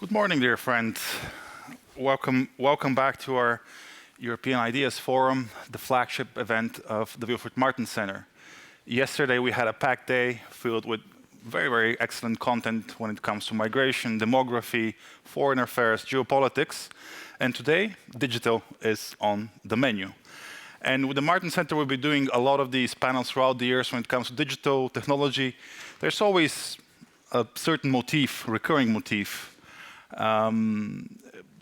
Good morning, dear friend. Welcome back to our European Ideas Forum, the flagship event of the Wilfried Martens Center. Yesterday we had a packed day filled with very excellent content when it comes to migration, demography, foreign affairs, geopolitics. And today, digital is on the menu. And with the Martens Center, we'll be doing a lot of these panels throughout the years when it comes to digital technology. There's always a certain motif, recurring motif.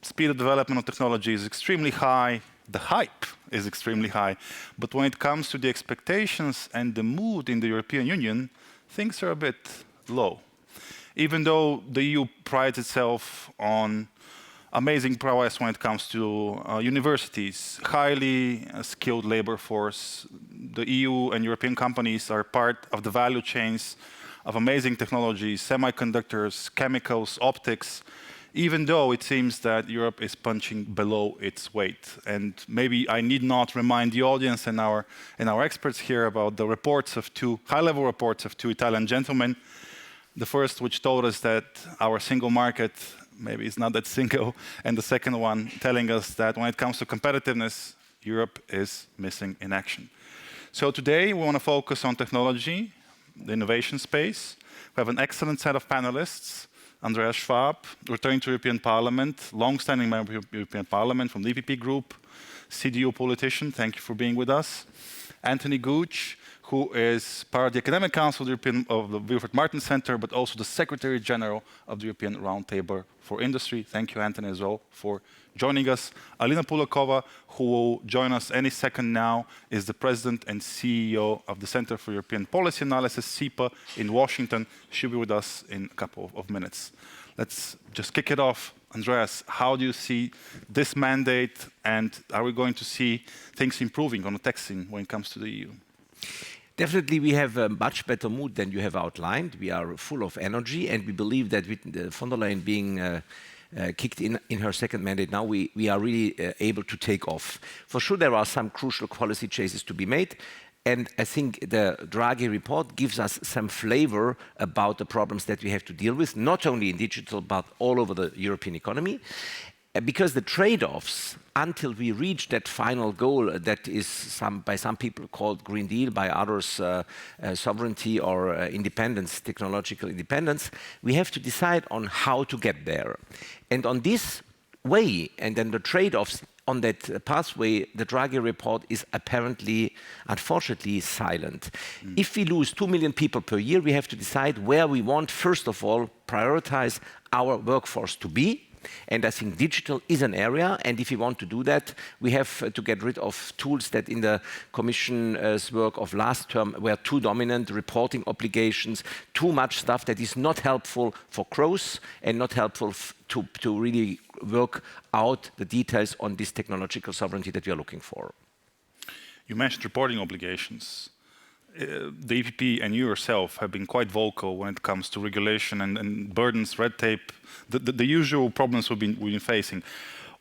Speed of development of technology is extremely high. The hype is extremely high. But when it comes to the expectations and the mood in the European Union, things are a bit low. Even though the EU prides itself on amazing prowess when it comes to universities, highly skilled labor force, the EU and European companies are part of the value chains of amazing technologies, semiconductors, chemicals, optics, even though it seems that Europe is punching below its weight. And maybe I need not remind the audience and our experts here about the reports of two, high-level reports of two Italian gentlemen. The first, which told us that our single market maybe is not that single, and the second one telling us that when it comes to competitiveness, Europe is missing in action. So today we want to focus on technology, the innovation space. We have an excellent set of panelists. Andreas Schwab, returning to European Parliament, long-standing member of European Parliament from the EPP Group, CDU politician, thank you for being with us. Anthony Gooch, who is part of the Academic Council of the Wilfried Martens Center, but also the Secretary General of the European Roundtable for Industry. Thank you, Anthony, as well, for joining us. Alina Polyakova, who will join us any second now, is the President and CEO of the Center for European Policy Analysis, CEPA, in Washington. She'll be with us in a couple of minutes. Let's just kick it off. Andreas, how do you see this mandate, and are we going to see things improving on the tech scene when it comes to the EU? Definitely, we have a much better mood than you have outlined. We are full of energy, and we believe that with von der Leyen being kicked in her second mandate now, we are really able to take off. For sure, there are some crucial policy choices to be made, and I think the Draghi report gives us some flavor about the problems that we have to deal with, not only in digital, but all over the European economy. Because the trade-offs, until we reach that final goal that is by some people called Green Deal, by others sovereignty or independence, technological independence, we have to decide on how to get there. And on this way, and then the trade-offs on that pathway, the Draghi report is apparently, unfortunately, silent. If we lose 2 million people per year, we have to decide where we want, first of all, prioritize our workforce to be. And I think digital is an area, and if we want to do that, we have to get rid of tools that in the Commission's work of last term were too dominant, reporting obligations, too much stuff that is not helpful for growth and not helpful to really work out the details on this technological sovereignty that we are looking for. You mentioned reporting obligations. The EPP and you yourself have been quite vocal when it comes to regulation and burdens, red tape, the usual problems we've been facing.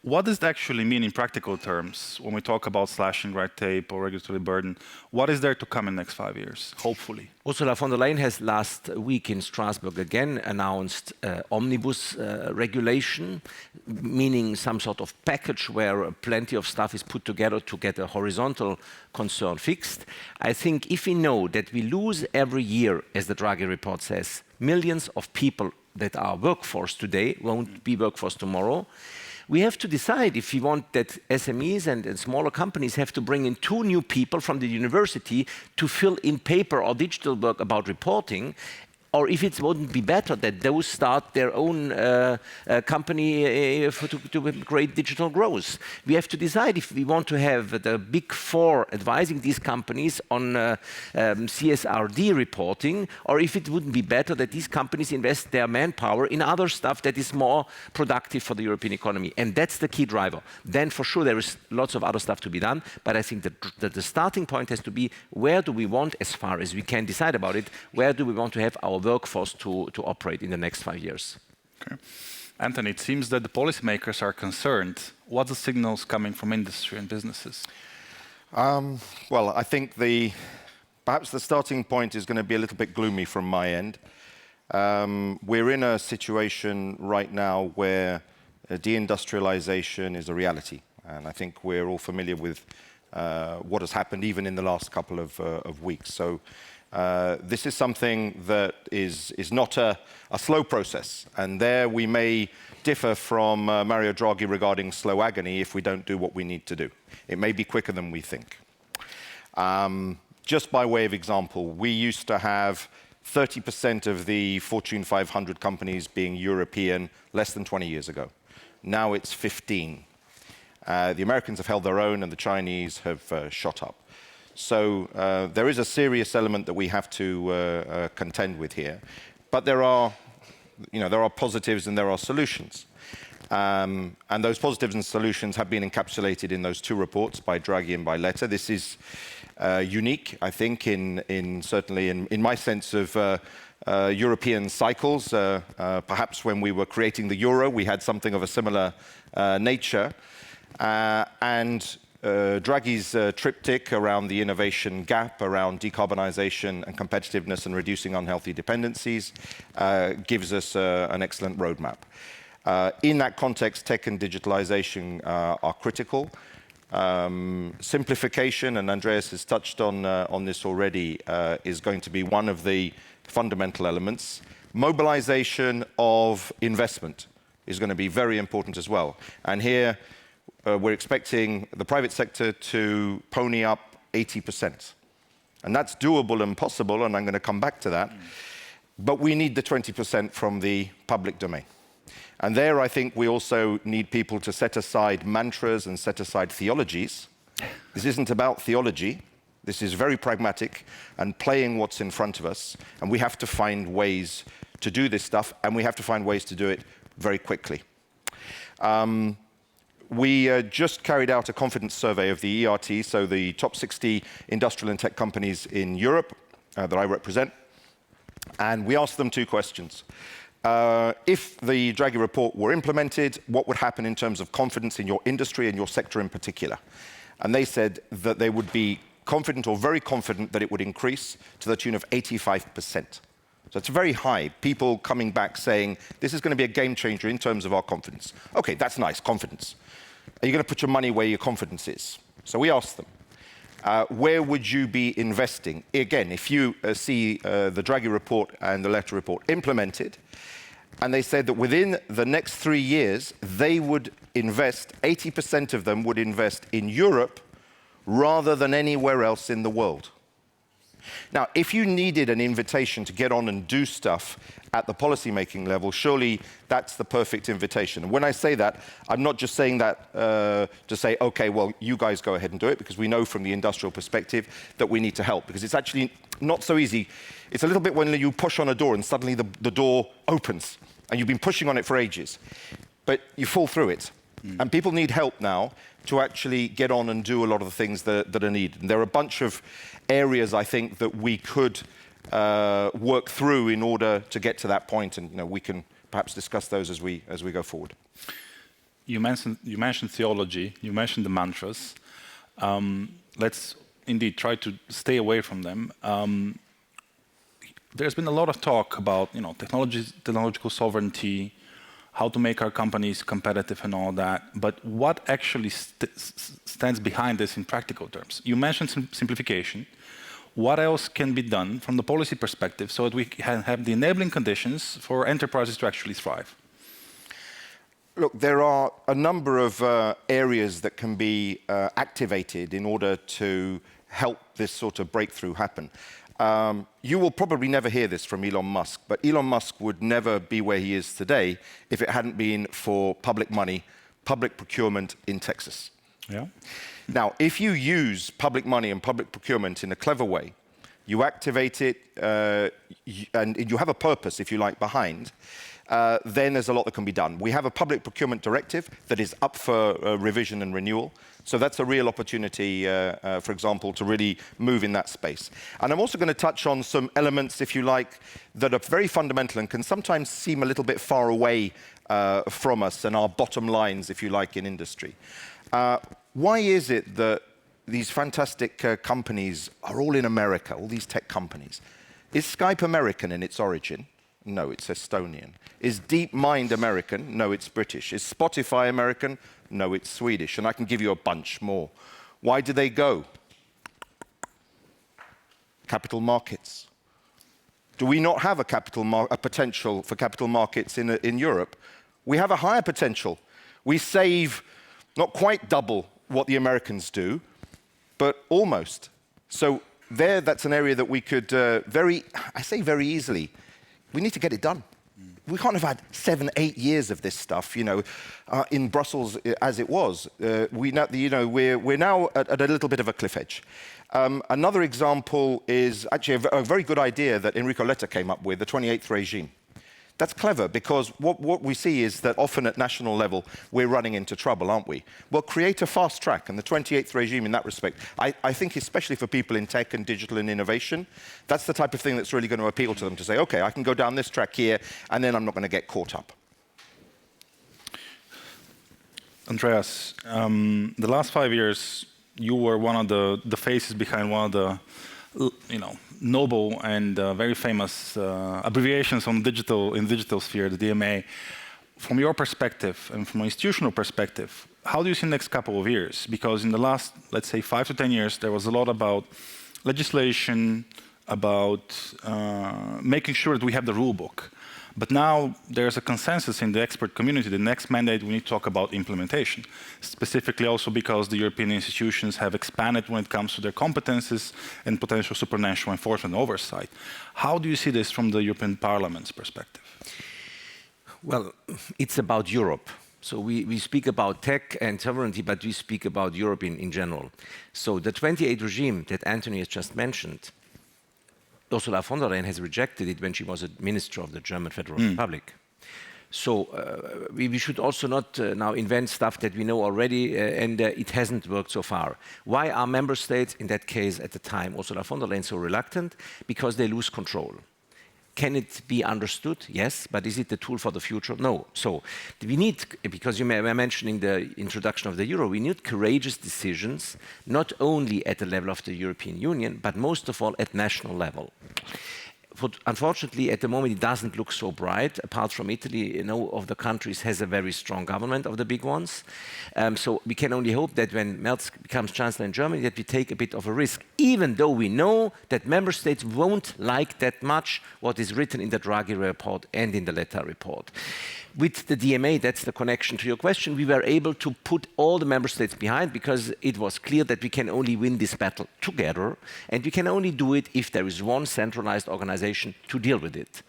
What does it actually mean in practical terms when we talk about slashing red tape or regulatory burden? What is there to come in the next 5 years, hopefully? Ursula von der Leyen has last week in Strasbourg again announced omnibus regulation, meaning some sort of package where plenty of stuff is put together to get a horizontal concern fixed. I think if we know that we lose every year, as the Draghi report says, millions of people that are workforce today won't be workforce tomorrow, we have to decide if we want that SMEs and smaller companies have to bring in 2 new people from the university to fill in paper or digital work about reporting, or if it wouldn't be better that those start their own company to create digital growth. We have to decide if we want to have the big 4 advising these companies on CSRD reporting, or if it wouldn't be better that these companies invest their manpower in other stuff that is more productive for the European economy. And that's the key driver. Then for sure there is lots of other stuff to be done, but I think that the starting point has to be where do we want, as far as we can decide about it, where do we want to have our workforce to operate in the next 5 years. Okay. Anthony, it seems that the policymakers are concerned. What are the signals coming from industry and businesses? Well, I think perhaps the starting point is going to be a little bit gloomy from my end. We're in a situation right now where deindustrialization is a reality. And I think we're all familiar with what has happened even in the last couple of weeks. So this is something that is not a slow process. And there we may differ from Mario Draghi regarding slow agony if we don't do what we need to do. It may be quicker than we think. Just by way of example, we used to have 30% of the Fortune 500 companies being European less than 20 years ago. Now it's 15. The Americans have held their own and the Chinese have shot up. So there is a serious element that we have to contend with here. But there are positives and there are solutions. And those positives and solutions have been encapsulated in those two reports by Draghi and by Letta. This is unique, I think, certainly in my sense of European cycles. Perhaps when we were creating the euro, we had something of a similar nature. And Draghi's triptych around the innovation gap, around decarbonization and competitiveness and reducing unhealthy dependencies gives us an excellent roadmap. In that context, tech and digitalization are critical. Simplification, and Andreas has touched on this already, is going to be one of the fundamental elements. Mobilization of investment is going to be very important as well. And here, we're expecting the private sector to pony up 80%. And that's doable and possible, and I'm going to come back to that. But we need the 20% from the public domain. And there, I think we also need people to set aside mantras and set aside theologies. This isn't about theology. This is very pragmatic and playing what's in front of us. And we have to find ways to do this stuff, and we have to find ways to do it very quickly. We just carried out a confidence survey of the ERT, so the top 60 industrial and tech companies in Europe that I represent. And we asked them two questions. If the Draghi report were implemented, what would happen in terms of confidence in your industry and your sector in particular? And they said that they would be confident or very confident that it would increase to the tune of 85%. So it's very high. People coming back saying, this is going to be a game changer in terms of our confidence. Okay, that's nice, confidence. Are you going to put your money where your confidence is? So we asked them, where would you be investing? Again, if you see the Draghi report and the Letta report implemented, and they said that within the next 3 years, they would invest, 80% of them would invest in Europe rather than anywhere else in the world. Now, if you needed an invitation to get on and do stuff at the policymaking level, surely that's the perfect invitation. And when I say that, I'm not just saying that to say, okay, well, you guys go ahead and do it, because we know from the industrial perspective that we need to help, because it's actually not so easy. It's a little bit when you push on a door and suddenly the door opens, and you've been pushing on it for ages, but you fall through it. And people need help now to actually get on and do a lot of the things that are needed. And there are a bunch of areas, I think, that we could work through in order to get to that point, and we can perhaps discuss those as we go forward. You mentioned theology, you mentioned the mantras. Let's indeed try to stay away from them. There's been a lot of talk about technological sovereignty, how to make our companies competitive and all that, but what actually stands behind this in practical terms? You mentioned simplification. What else can be done from the policy perspective so that we can have the enabling conditions for enterprises to actually thrive? Look, there are a number of areas that can be activated in order to help this sort of breakthrough happen. You will probably never hear this from Elon Musk, but Elon Musk would never be where he is today if it hadn't been for public money, public procurement in Texas. Yeah. Now, if you use public money and public procurement in a clever way, you activate it, and you have a purpose, if you like, behind, then there's a lot that can be done. We have a public procurement directive that is up for revision and renewal. So that's a real opportunity, for example, to really move in that space. And I'm also going to touch on some elements, if you like, that are very fundamental and can sometimes seem a little bit far away from us and our bottom lines, if you like, in industry. Why is it that these fantastic companies are all in America, all these tech companies? Is Skype American in its origin? No, it's Estonian. Is DeepMind American? No, it's British. Is Spotify American? No, it's Swedish. And I can give you a bunch more. Why do they go? Capital markets. Do we not have a potential for capital markets in Europe? We have a higher potential. We save not quite double what the Americans do, but almost. So that's an area that we could very easily, we need to get it done. We can't have had 7, 8 years of this stuff, in Brussels as it was. We're now at a little bit of a cliff edge. Another example is actually a very good idea that Enrico Letta came up with, the 28th regime. That's clever because what we see is that often at national level, we're running into trouble, aren't we? Well, create a fast track, and the 28th regime in that respect, I think especially for people in tech and digital and innovation, that's the type of thing that's really going to appeal to them, to say, okay, I can go down this track here, and then I'm not going to get caught up. Andreas, the last 5 years, you were one of the faces behind one of the noble and very famous abbreviations in digital sphere, the DMA. From your perspective and from an institutional perspective, how do you see the next couple of years? Because in the last, let's say, 5 to 10 years, there was a lot about legislation, about making sure that we have the rule book. But now there's a consensus in the expert community. The next mandate, we need to talk about implementation, specifically also because the European institutions have expanded when it comes to their competences and potential supranational enforcement oversight. How do you see this from the European Parliament's perspective? Well, it's about Europe. So we speak about tech and sovereignty, but we speak about Europe in general. So the 28 regime that Anthony has just mentioned, Ursula von der Leyen has rejected it when she was a minister of the German Federal Republic. So we should also not now invent stuff that we know already, and it hasn't worked so far. Why are member states, in that case at the time, Ursula von der Leyen, so reluctant? Because they lose control. Can it be understood? Yes, but is it the tool for the future? No. So we need, because you were mentioning the introduction of the euro, we need courageous decisions, not only at the level of the European Union, but most of all at national level. Unfortunately, at the moment, it doesn't look so bright. Apart from Italy, no of the countries has a very strong government of the big ones. So we can only hope that when Merz becomes chancellor in Germany, that we take a bit of a risk, even though we know that member states won't like that much what is written in the Draghi report and in the Letta report. With the DMA, that's the connection to your question, we were able to put all the member states behind because it was clear that we can only win this battle together, and we can only do it if there is one centralized organization to deal with it.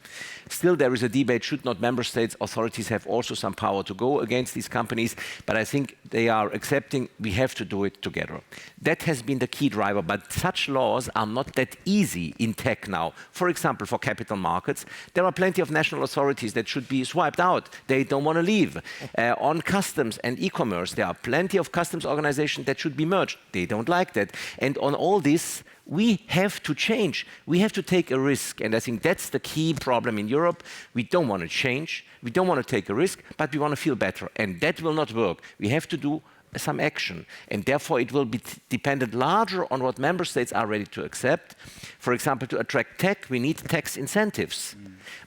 Still, there is a debate, should not member states, authorities have also some power to go against these companies, but I think they are accepting we have to do it together. That has been the key driver, but such laws are not that easy in tech now. For example, for capital markets, there are plenty of national authorities that should be swiped out. They don't want to leave. On customs and e-commerce, there are plenty of customs organizations that should be merged. They don't like that. And on all this, we have to change. We have to take a risk. And I think that's the key problem in Europe. We don't want to change. We don't want to take a risk, but we want to feel better. And that will not work. We have to do some action. And therefore, it will be dependent larger on what member states are ready to accept. For example, to attract tech, we need tax incentives.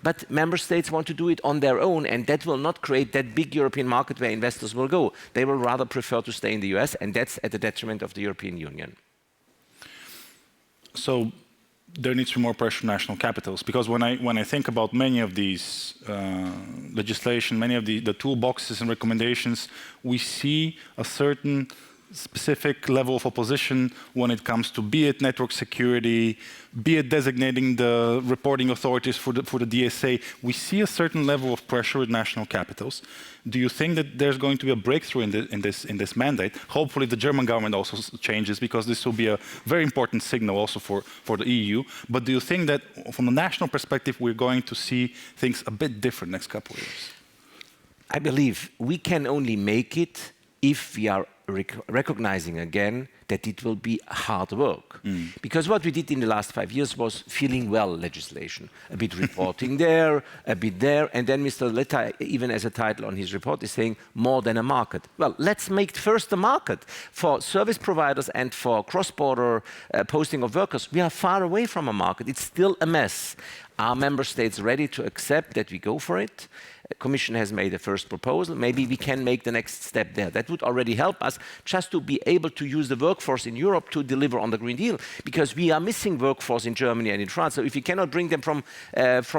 But member states want to do it on their own, and that will not create that big European market where investors will go. They will rather prefer to stay in the US, and that's at the detriment of the European Union. So there needs to be more pressure on national capitals, because when I think about many of these legislation, many of the toolboxes and recommendations, we see a certain specific level of opposition when it comes to, be it network security, be it designating the reporting authorities for the DSA. We see a certain level of pressure with national capitals. Do you think that there's going to be a breakthrough in this mandate? Hopefully the German government also changes, because this will be a very important signal also for the EU. But do you think that from a national perspective, we're going to see things a bit different next couple of years? I believe we can only make it if we are recognizing again that it will be hard work. Because what we did in the last 5 years was feeling well legislation. A bit reporting there, a bit there, and then Mr. Letta, even as a title on his report, is saying more than a market. Well, let's make first a market. For service providers and for cross-border posting of workers, we are far away from a market. It's still a mess. Are member states ready to accept that we go for it? The Commission has made a first proposal. Maybe we can make the next step there. That would already help us just to be able to use the workforce in Europe to deliver on the Green Deal, because we are missing workforce in Germany and in France. So if we cannot bring them from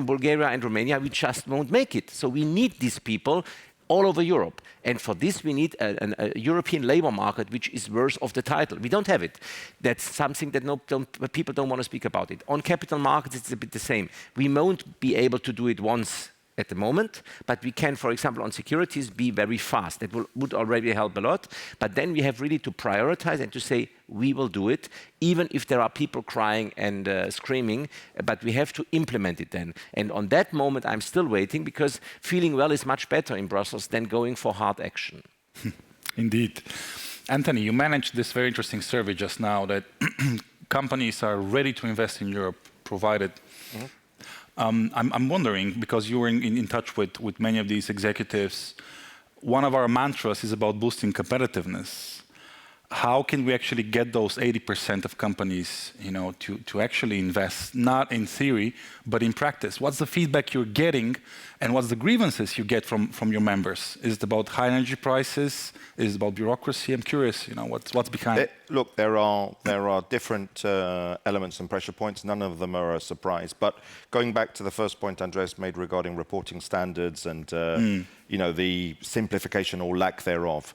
Bulgaria and Romania, we just won't make it. So we need these people all over Europe. And for this, we need a European labor market, which is worth of the title. We don't have it. That's something that people don't want to speak about it. On capital markets, it's a bit the same. We won't be able to do it once at the moment, but we can, for example, on securities, be very fast. That would already help a lot. But then we have really to prioritize and to say, we will do it, even if there are people crying and screaming, but we have to implement it then. And on that moment, I'm still waiting, because feeling well is much better in Brussels than going for hard action. Indeed. Anthony, you managed this very interesting survey just now that companies are ready to invest in Europe, provided. I'm wondering, because you were in touch with many of these executives, one of our mantras is about boosting competitiveness. How can we actually get those 80% of companies, to actually invest, not in theory, but in practice? What's the feedback you're getting, and what's the grievances you get from your members? Is it about high energy prices? Is it about bureaucracy? I'm curious, what's behind? Look, there are different elements and pressure points. None of them are a surprise. But going back to the first point Andreas made regarding reporting standards and the simplification or lack thereof.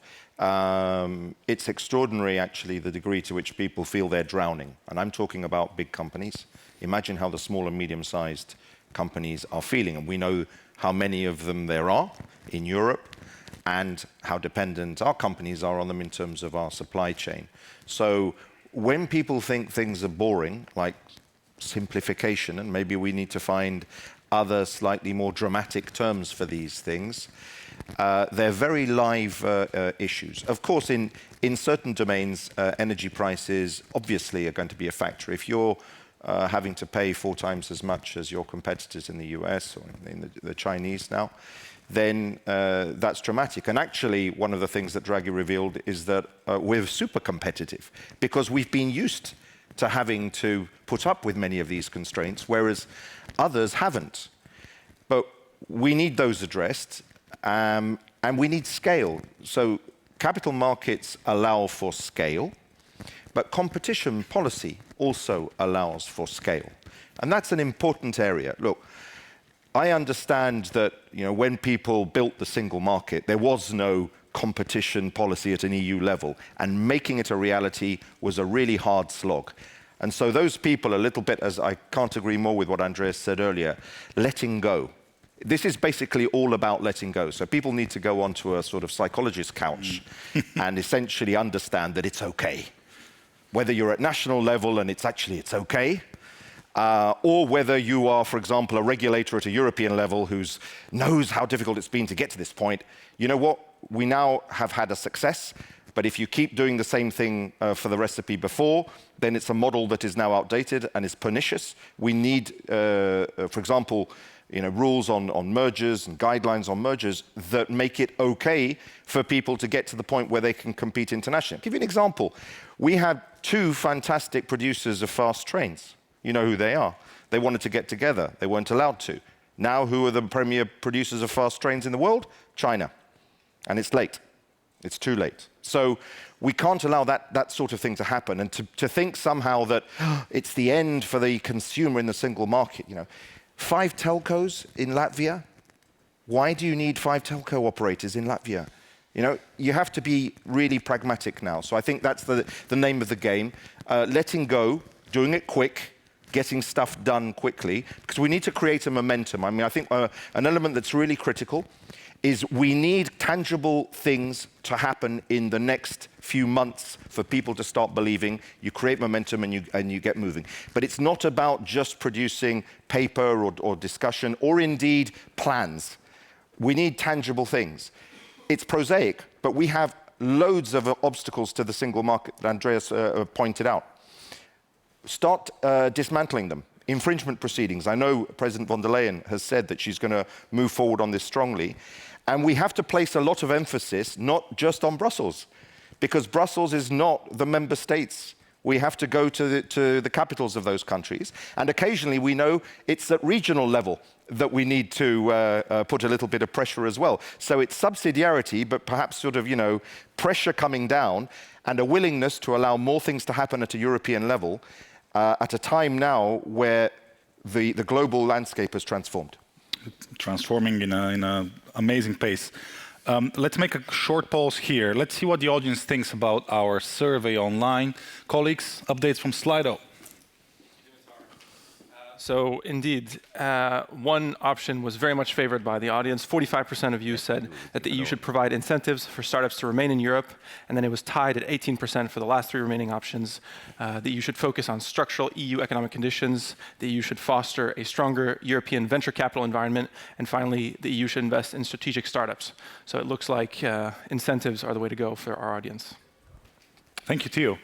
It's extraordinary, actually, the degree to which people feel they're drowning. And I'm talking about big companies. Imagine how the small and medium-sized companies are feeling. And we know how many of them there are in Europe and how dependent our companies are on them in terms of our supply chain. So when people think things are boring, like simplification, and maybe we need to find other slightly more dramatic terms for these things, they're very live issues. Of course, in certain domains, energy prices obviously are going to be a factor. If you're having to pay 4 times as much as your competitors in the US or in the Chinese now, then that's dramatic. And actually, one of the things that Draghi revealed is that we're super competitive, because we've been used to having to put up with many of these constraints, whereas others haven't. But we need those addressed. And we need scale. So capital markets allow for scale, but competition policy also allows for scale. And that's an important area. Look, I understand that when people built the single market, there was no competition policy at an EU level, and making it a reality was a really hard slog. And so those people, a little bit, as I can't agree more with what Andreas said earlier, letting go. This is basically all about letting go. So people need to go onto a sort of psychologist's couch and essentially understand that it's okay. Whether you're at national level and it's okay, or whether you are, for example, a regulator at a European level who knows how difficult it's been to get to this point. You know what? We now have had a success, but if you keep doing the same thing for the recipe before, then it's a model that is now outdated and is pernicious. We need, for example, rules on mergers and guidelines on mergers that make it okay for people to get to the point where they can compete internationally. I'll give you an example. We had 2 fantastic producers of fast trains. You know who they are. They wanted to get together. They weren't allowed to. Now, who are the premier producers of fast trains in the world? China. And it's late. It's too late. So we can't allow that sort of thing to happen. And to think somehow that it's the end for the consumer in the single market, 5 telcos in Latvia? Why do you need 5 telco operators in Latvia? You have to be really pragmatic now. So I think that's the name of the game. Letting go, doing it quick, getting stuff done quickly, because we need to create a momentum. I think an element that's really critical is we need tangible things to happen in the next few months for people to start believing. You create momentum and you get moving. But it's not about just producing paper or discussion or indeed plans. We need tangible things. It's prosaic, but we have loads of obstacles to the single market that Andreas pointed out. Start dismantling them. Infringement proceedings. I know President von der Leyen has said that she's going to move forward on this strongly. And we have to place a lot of emphasis, not just on Brussels, because Brussels is not the member states. We have to go to the capitals of those countries. And occasionally we know it's at regional level that we need to put a little bit of pressure as well. So it's subsidiarity, but perhaps sort of, pressure coming down and a willingness to allow more things to happen at a European level at a time now where the global landscape has transformed. Transforming in an amazing pace. Let's make a short pause here. Let's see what the audience thinks about our survey online. Colleagues, updates from Slido. So indeed, one option was very much favored by the audience. 45% of you said that the EU should provide incentives for startups to remain in Europe, and then it was tied at 18% for the last three remaining options. The EU should focus on structural EU economic conditions. The EU should foster a stronger European venture capital environment, and finally, the EU should invest in strategic startups. So it looks like incentives are the way to go for our audience. Thank you to you.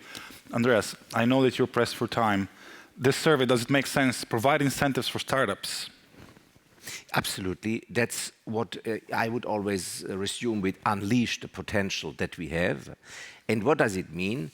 Andreas, I know that you're pressed for time. This survey, does it make sense to provide incentives for startups? Absolutely. That's what I would always resume with unleash the potential that we have. And what does it mean?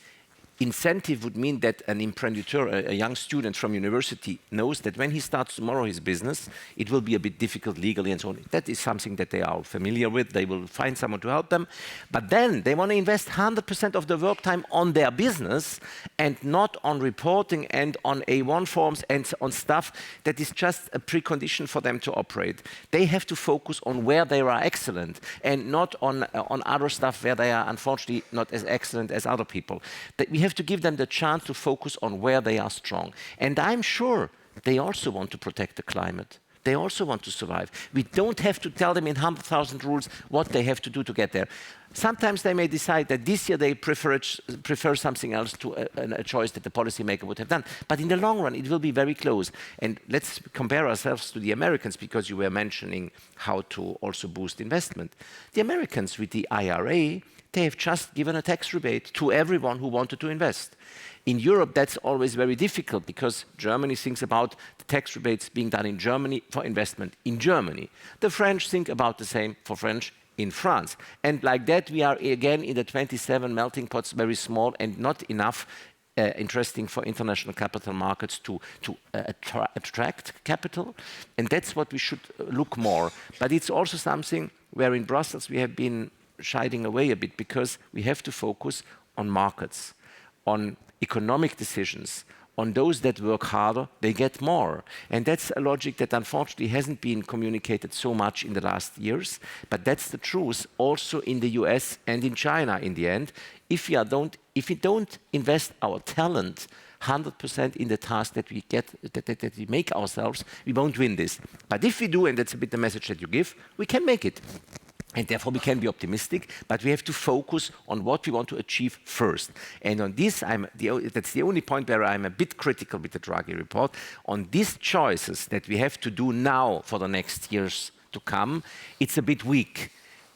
Incentive would mean that an entrepreneur, a young student from university, knows that when he starts tomorrow his business, it will be a bit difficult legally and so on. That is something that they are familiar with. They will find someone to help them. But then they want to invest 100% of the work time on their business and not on reporting and on A1 forms and on stuff that is just a precondition for them to operate. They have to focus on where they are excellent and not on other stuff where they are unfortunately not as excellent as other people. That we have to give them the chance to focus on where they are strong. And I'm sure they also want to protect the climate. They also want to survive. We don't have to tell them in 100,000 rules what they have to do to get there. Sometimes they may decide that this year they prefer something else to a choice that the policymaker would have done. But in the long run, it will be very close. And let's compare ourselves to the Americans, because you were mentioning how to also boost investment. The Americans with the IRA, they have just given a tax rebate to everyone who wanted to invest. In Europe, that's always very difficult because Germany thinks about the tax rebates being done in Germany for investment in Germany. The French think about the same for French in France. And like that, we are again in the 27 melting pots, very small and not enough interesting for international capital markets to attract capital. And that's what we should look more. But it's also something where in Brussels we have been shying away a bit because we have to focus on markets, on economic decisions, on those that work harder, they get more. And that's a logic that unfortunately hasn't been communicated so much in the last years, but that's the truth also in the US and in China in the end. If we don't invest our talent 100% in the task that we get, that we make ourselves, we won't win this. But if we do, and that's a bit the message that you give, we can make it. And therefore, we can be optimistic, but we have to focus on what we want to achieve first. And on this, that's the only point where I'm a bit critical with the Draghi report. On these choices that we have to do now for the next years to come, it's a bit weak.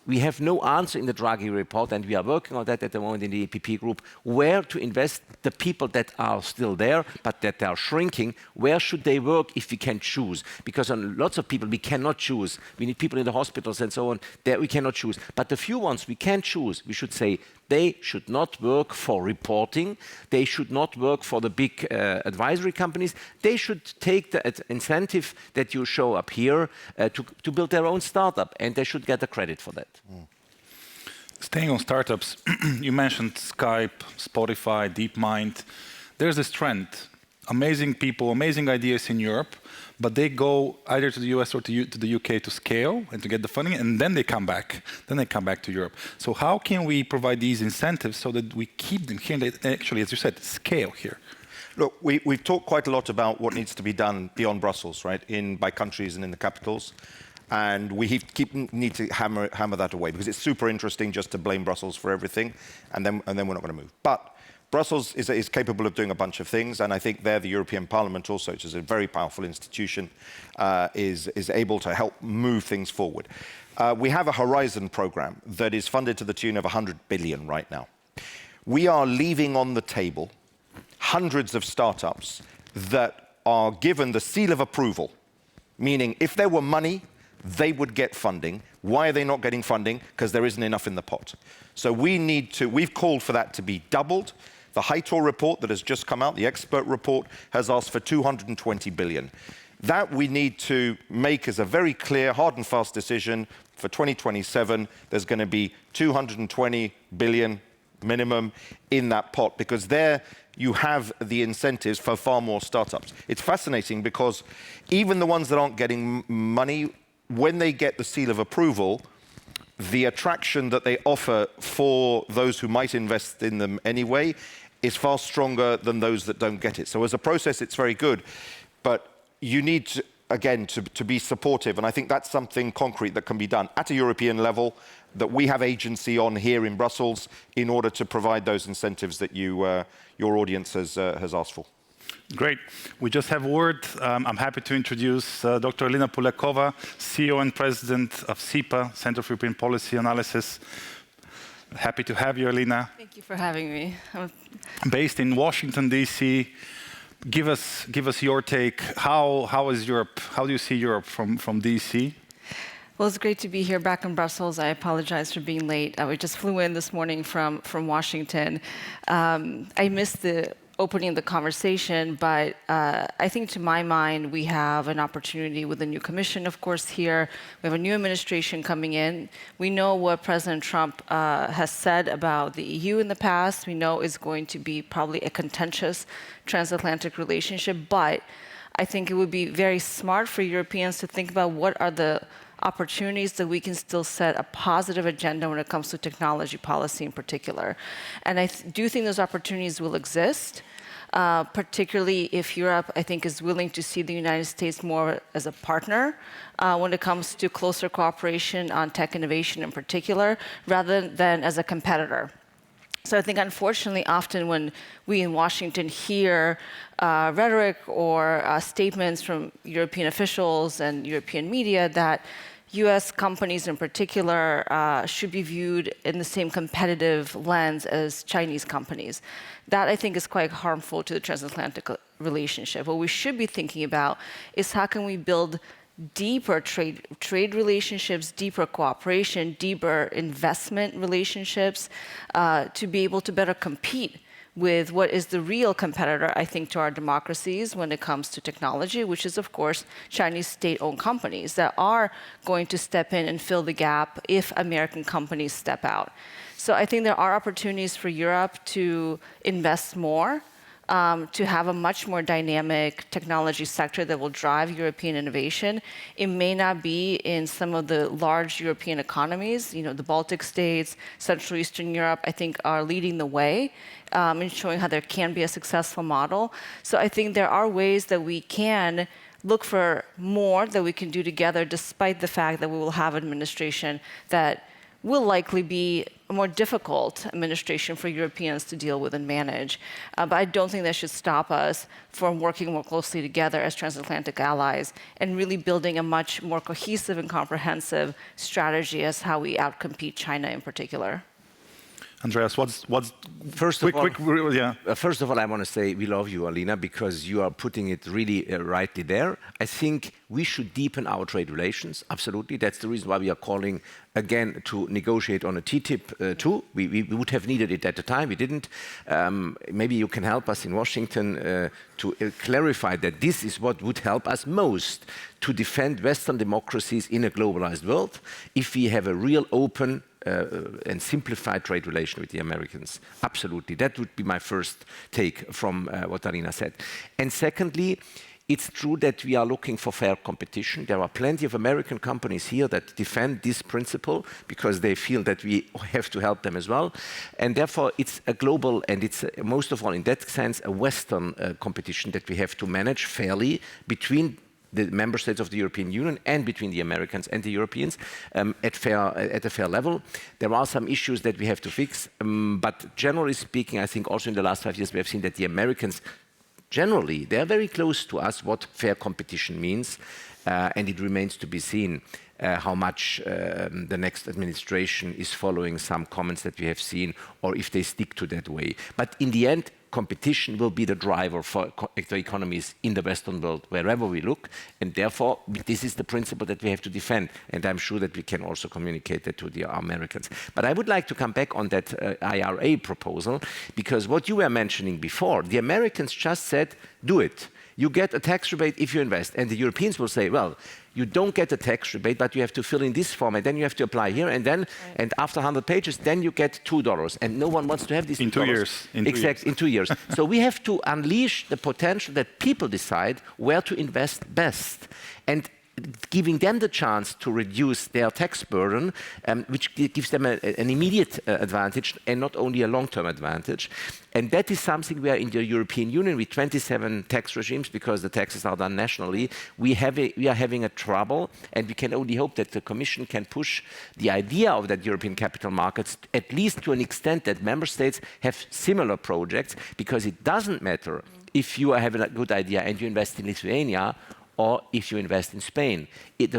We have no answer in the Draghi report, and we are working on that at the moment in the EPP group, where to invest the people that are still there, but that are shrinking. Where should they work if we can choose? Because on lots of people, we cannot choose. We need people in the hospitals and so on. There we cannot choose. But the few ones we can choose, we should say, they should not work for reporting. They should not work for the big advisory companies. They should take the incentive that you show up here to build their own startup, and they should get the credit for that. Mm. Staying on startups, you mentioned Skype, Spotify, DeepMind. There's this trend. Amazing people, amazing ideas in Europe, but they go either to the US or to the UK to scale and to get the funding, and then they come back. Then they come back to Europe. So how can we provide these incentives so that we keep them here and they actually, as you said, scale here? Look, we've talked quite a lot about what needs to be done beyond Brussels, right, by countries and in the capitals. And we need to hammer that away, because it's super interesting just to blame Brussels for everything, and then we're not going to move. But Brussels is capable of doing a bunch of things, and I think there the European Parliament also, which is a very powerful institution, is able to help move things forward. we have a Horizon program that is funded to the tune of 100 billion right now. We are leaving on the table hundreds of startups that are given the seal of approval, meaning if there were money, they would get funding. Why are they not getting funding? Because there isn't enough in the pot. So we've called for that to be doubled. The Heitor report that has just come out, the expert report, has asked for 220 billion. That we need to make as a very clear, hard and fast decision for 2027. There's going to be 220 billion minimum in that pot, because there you have the incentives for far more startups. It's fascinating because even the ones that aren't getting money, when they get the seal of approval, the attraction that they offer for those who might invest in them anyway is far stronger than those that don't get it. So as a process, it's very good. But you need, to be supportive. And I think that's something concrete that can be done at a European level, that we have agency on here in Brussels in order to provide those incentives that your audience has asked for. Great. We just have a word. I'm happy to introduce Dr. Alina Polyakova, CEO and President of CEPA, Center for European Policy Analysis. Happy to have you, Alina. Thank you for having me. Based in Washington, D.C., give us your take. How is Europe? How do you see Europe from D.C.? Well, it's great to be here back in Brussels. I apologize for being late. We just flew in this morning from Washington. I missed the opening of the conversation, but I think to my mind, we have an opportunity with the new commission, of course, here. We have a new administration coming in. We know what President Trump has said about the EU in the past. We know it's going to be probably a contentious transatlantic relationship, but I think it would be very smart for Europeans to think about what are the opportunities that we can still set a positive agenda when it comes to technology policy in particular. And I do think those opportunities will exist, particularly if Europe, I think, is willing to see the United States more as a partner when it comes to closer cooperation on tech innovation in particular, rather than as a competitor. So I think, unfortunately, often when we in Washington hear rhetoric or statements from European officials and European media that US companies in particular should be viewed in the same competitive lens as Chinese companies. That, I think, is quite harmful to the transatlantic relationship. What we should be thinking about is how can we build deeper trade relationships, deeper cooperation, deeper investment relationships to be able to better compete with what is the real competitor, I think, to our democracies when it comes to technology, which is, of course, Chinese state-owned companies that are going to step in and fill the gap if American companies step out. So I think there are opportunities for Europe to invest more, to have a much more dynamic technology sector that will drive European innovation. It may not be in some of the large European economies. You know, the Baltic states, Central Eastern Europe, I think, are leading the way in showing how there can be a successful model. So I think there are ways that we can look for more that we can do together, despite the fact that we will have administration that will likely be a more difficult administration for Europeans to deal with and manage. But I don't think that should stop us from working more closely together as transatlantic allies and really building a much more cohesive and comprehensive strategy as how we outcompete China in particular. Andreas, what's First of all, I want to say we love you, Alina, because you are putting it really rightly there. I think we should deepen our trade relations. Absolutely. That's the reason why we are calling again to negotiate on a TTIP too. We would have needed it at the time. We didn't. Maybe you can help us in Washington to clarify that this is what would help us most to defend Western democracies in a globalized world if we have a real open and simplified trade relation with the Americans. Absolutely. That would be my first take from what Alina said. And secondly, it's true that we are looking for fair competition. There are plenty of American companies here that defend this principle because they feel that we have to help them as well. And therefore, it's a global, and it's most of all, in that sense, a Western competition that we have to manage fairly between the member states of the European Union and between the Americans and the Europeans at a fair level. There are some issues that we have to fix, but generally speaking, I think also in the last 5 years we have seen that the Americans generally, they are very close to us what fair competition means, and it remains to be seen. how much the next administration is following some comments that we have seen, or if they stick to that way. But in the end, competition will be the driver for the economies in the Western world, wherever we look. And therefore, this is the principle that we have to defend. And I'm sure that we can also communicate that to the Americans. But I would like to come back on that IRA proposal, because what you were mentioning before, the Americans just said, do it. You get a tax rebate if you invest. And the Europeans will say, well, you don't get a tax rebate, but you have to fill in this form, and then you have to apply here, and then, and after 100 pages, then you get $2. And no one wants to have this in 2 years. Exactly, in 2 years. So we have to unleash the potential that people decide where to invest best. And giving them the chance to reduce their tax burden, which gives them an immediate advantage and not only a long-term advantage. And that is something where in the European Union, with 27 tax regimes, because the taxes are done nationally, we are having a trouble, and we can only hope that the Commission can push the idea of that European capital markets, at least to an extent that member states have similar projects, because it doesn't matter if you have a good idea and you invest in Lithuania, or if you invest in Spain.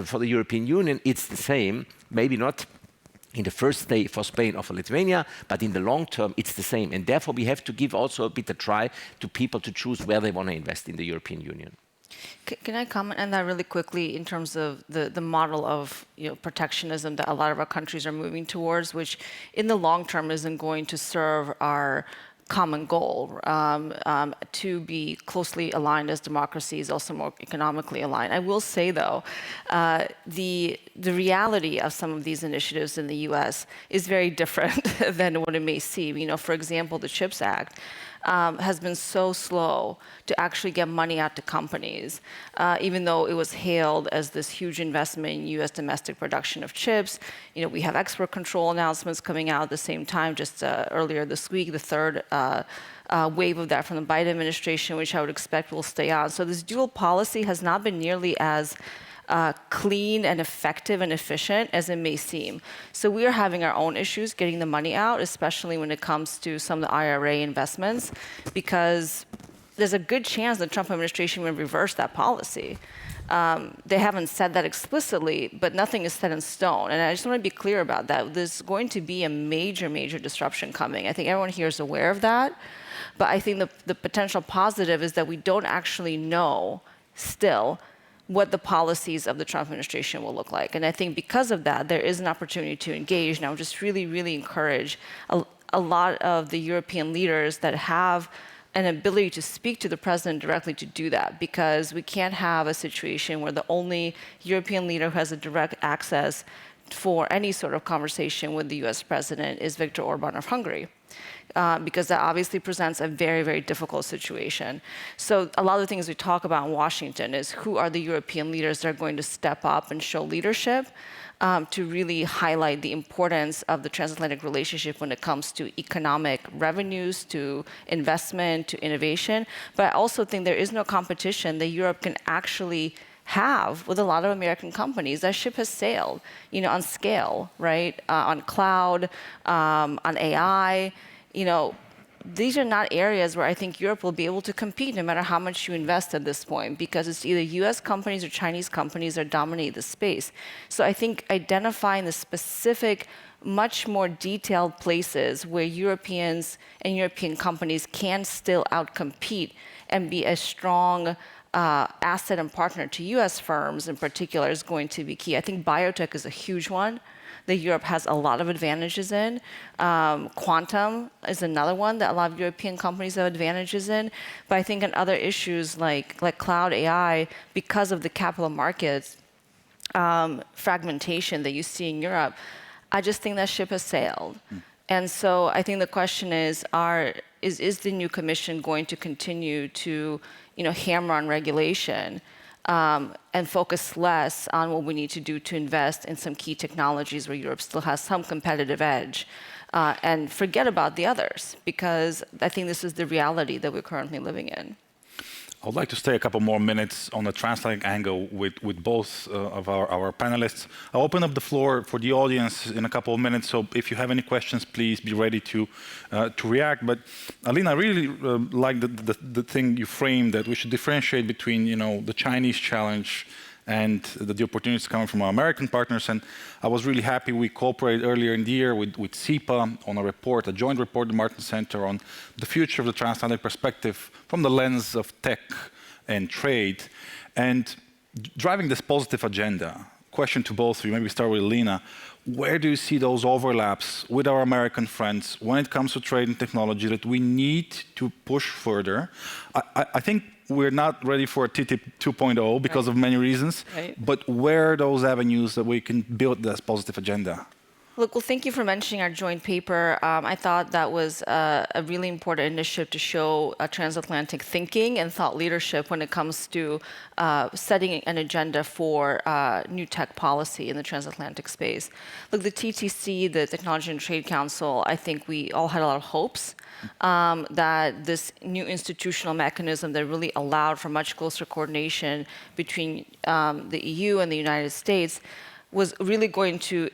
For the European Union, it's the same, maybe not in the first day for Spain or for Lithuania, but in the long term, it's the same. And therefore, we have to give also a bit a try to people to choose where they want to invest in the European Union. Can I comment on that really quickly in terms of the model of protectionism that a lot of our countries are moving towards, which in the long term isn't going to serve our common goal to be closely aligned as democracies, also more economically aligned. I will say, though, the reality of some of these initiatives in the U.S. is very different than what it may seem. For example, the CHIPS Act has been so slow to actually get money out to companies, even though it was hailed as this huge investment in U.S. domestic production of chips. We have export control announcements coming out at the same time. Just earlier this week, the third wave of that from the Biden administration, which I would expect will stay on. So this dual policy has not been nearly as clean and effective and efficient as it may seem. So we are having our own issues getting the money out, especially when it comes to some of the IRA investments, because there's a good chance the Trump administration will reverse that policy. They haven't said that explicitly, but nothing is set in stone. And I just want to be clear about that. There's going to be a major, major disruption coming. I think everyone here is aware of that. But I think the potential positive is that we don't actually know still what the policies of the Trump administration will look like. And I think because of that, there is an opportunity to engage. And I would just really, really encourage a lot of the European leaders that have an ability to speak to the president directly to do that, because we can't have a situation where the only European leader who has a direct access for any sort of conversation with the US president is Viktor Orban of Hungary. Because that obviously presents a very, very difficult situation. So a lot of the things we talk about in Washington is who are the European leaders that are going to step up and show leadership to really highlight the importance of the transatlantic relationship when it comes to economic revenues, to investment, to innovation. But I also think there is no competition that Europe can actually have with a lot of American companies. That ship has sailed, on scale, right? On cloud, on AI. These are not areas where I think Europe will be able to compete no matter how much you invest at this point, because it's either US companies or Chinese companies that dominate the space. So I think identifying the specific, much more detailed places where Europeans and European companies can still outcompete and be a strong asset and partner to US firms in particular is going to be key. I think biotech is a huge one that Europe has a lot of advantages in. Quantum is another one that a lot of European companies have advantages in. But I think in other issues like cloud AI, because of the capital markets fragmentation that you see in Europe, I just think that ship has sailed. And so I think the question is the new commission going to continue to hammer on regulation and focus less on what we need to do to invest in some key technologies where Europe still has some competitive edge, and forget about the others, because I think this is the reality that we're currently living in. I would like to stay a couple more minutes on the transatlantic angle with both of our panelists. I'll open up the floor for the audience in a couple of minutes, so if you have any questions, please be ready to react. But Alina, I really like the thing you framed, that we should differentiate between the Chinese challenge and the opportunities coming from our American partners. And I was really happy we cooperated earlier in the year with SEPA on a report, a joint report, the Martin Center, on the future of the transatlantic perspective from the lens of tech and trade, and driving this positive agenda. Question to both of you, maybe start with Alina. Where do you see those overlaps with our American friends when it comes to trade and technology that we need to push further? I think we're not ready for a TTIP 2.0 because of many reasons, but where are those avenues that we can build this positive agenda? Look, well, thank you for mentioning our joint paper. I thought that was a really important initiative to show transatlantic thinking and thought leadership when it comes to setting an agenda for new tech policy in the transatlantic space. Look, the TTC, the Technology and Trade Council, I think we all had a lot of hopes that this new institutional mechanism that really allowed for much closer coordination between the EU and the United States was really going to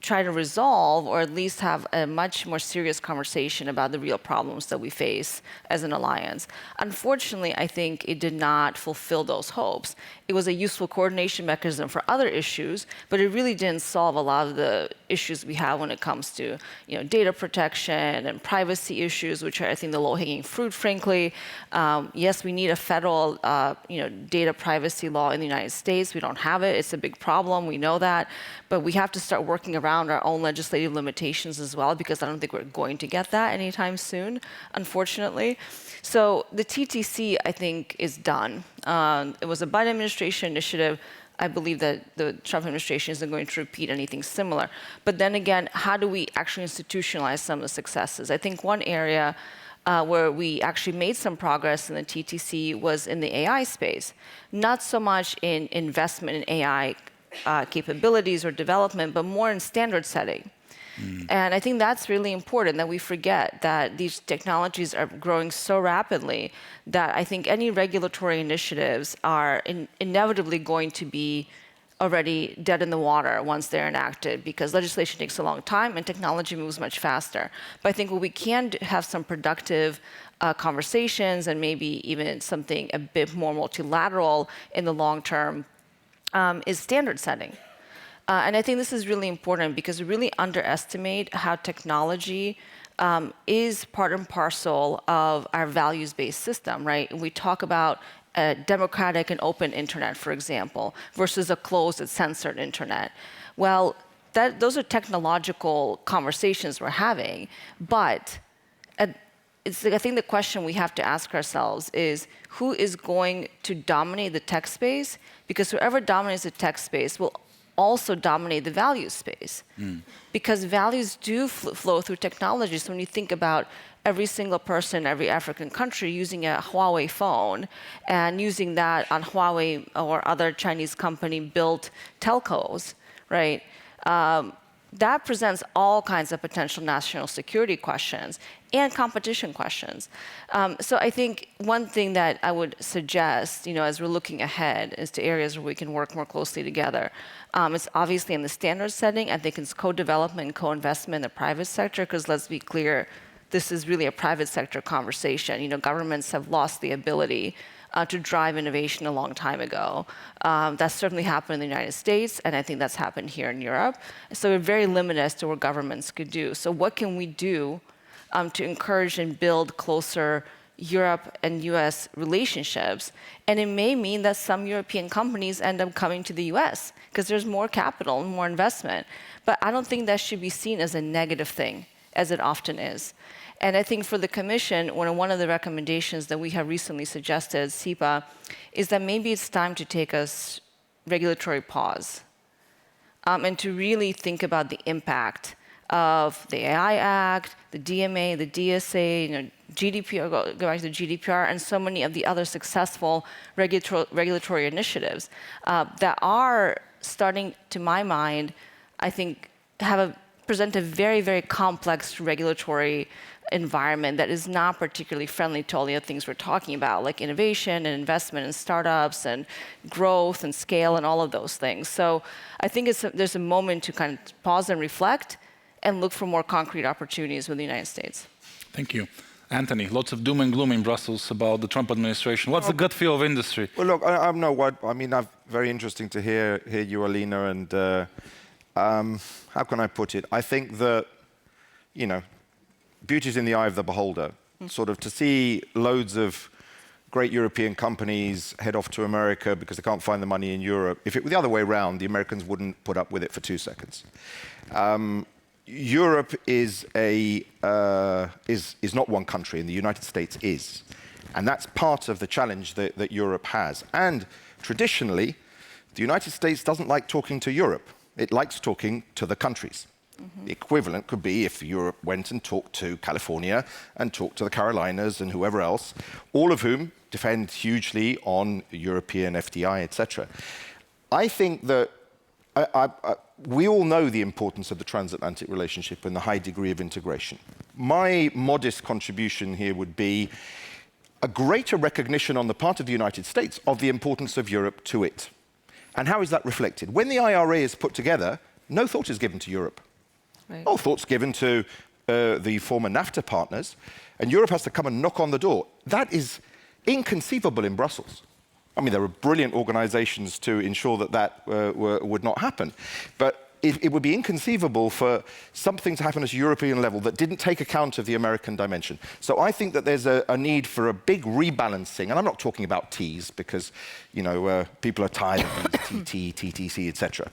try to resolve, or at least have a much more serious conversation about the real problems that we face as an alliance. Unfortunately, I think it did not fulfill those hopes. It was a useful coordination mechanism for other issues, but it really didn't solve a lot of the issues we have when it comes to data protection and privacy issues, which are, I think, the low-hanging fruit, frankly. Yes, we need a federal data privacy law in the United States. We don't have it. It's a big problem. We know that. But we have to start working around our own legislative limitations as well, because I don't think we're going to get that anytime soon, unfortunately. So the TTC, I think, is done. It was a Biden administration initiative. I believe that the Trump administration isn't going to repeat anything similar. But then again, how do we actually institutionalize some of the successes? I think one area where we actually made some progress in the TTC was in the AI space. Not so much in investment in AI capabilities or development, but more in standard setting. And I think that's really important, that we forget that these technologies are growing so rapidly that I think any regulatory initiatives are inevitably going to be already dead in the water once they're enacted, because legislation takes a long time and technology moves much faster. But I think what we can have some productive conversations, and maybe even something a bit more multilateral in the long term, is standard setting. And I think this is really important because we really underestimate how technology is part and parcel of our values-based system, right? We talk about a democratic and open internet, for example, versus a closed and censored internet. Well, those are technological conversations we're having, but I think the question we have to ask ourselves is, who is going to dominate the tech space? Because whoever dominates the tech space will also dominate the values space. Because values do flow through technology. So when you think about every single person, every African country using a Huawei phone and using that on Huawei or other Chinese company-built telcos, right? That presents all kinds of potential national security questions and competition questions. So I think one thing that I would suggest, as we're looking ahead, is to areas where we can work more closely together. It's obviously in the standard setting. I think it's co-development and co-investment in the private sector, because let's be clear, this is really a private sector conversation. Governments have lost the ability to drive innovation a long time ago. That certainly happened in the United States, and I think that's happened here in Europe. So we're very limited as to what governments could do. So what can we do to encourage and build closer Europe and US relationships? And it may mean that some European companies end up coming to the US because there's more capital and more investment. But I don't think that should be seen as a negative thing, as it often is. And I think for the Commission, one of the recommendations that we have recently suggested at SEPA is that maybe it's time to take a regulatory pause and to really think about the impact of the AI Act, the DMA, the DSA, GDPR, go back to the GDPR, and so many of the other successful regulatory initiatives that are starting, to my mind, I think, present a very, very complex regulatory environment that is not particularly friendly to all the other things we're talking about, like innovation and investment in startups and growth and scale and all of those things. So I think there's a moment to kind of pause and reflect and look for more concrete opportunities with the United States. Thank you. Anthony, lots of doom and gloom in Brussels about the Trump administration. What's the gut feel of industry? Well, look, I mean, very interesting to hear you, Alina, and how can I put it? I think that, you know, beauty's in the eye of the beholder. Sort of to see loads of great European companies head off to America because they can't find the money in Europe. If it were the other way around, the Americans wouldn't put up with it for 2 seconds. Europe is not one country, and the United States is. And that's part of the challenge that Europe has. And traditionally, the United States doesn't like talking to Europe. It likes talking to the countries. The equivalent could be if Europe went and talked to California and talked to the Carolinas and whoever else, all of whom depend hugely on European FDI, etc. I think that we all know the importance of the transatlantic relationship and the high degree of integration. My modest contribution here would be a greater recognition on the part of the United States of the importance of Europe to it. And how is that reflected? When the IRA is put together, no thought is given to Europe. Right. All thought's given to the former NAFTA partners, and Europe has to come and knock on the door. That is inconceivable in Brussels. I mean, there are brilliant organizations to ensure that would not happen. But it would be inconceivable for something to happen at a European level that didn't take account of the American dimension. So I think that there's a need for a big rebalancing, and I'm not talking about T's because, you know, people are tired of these TT, TTC, etc.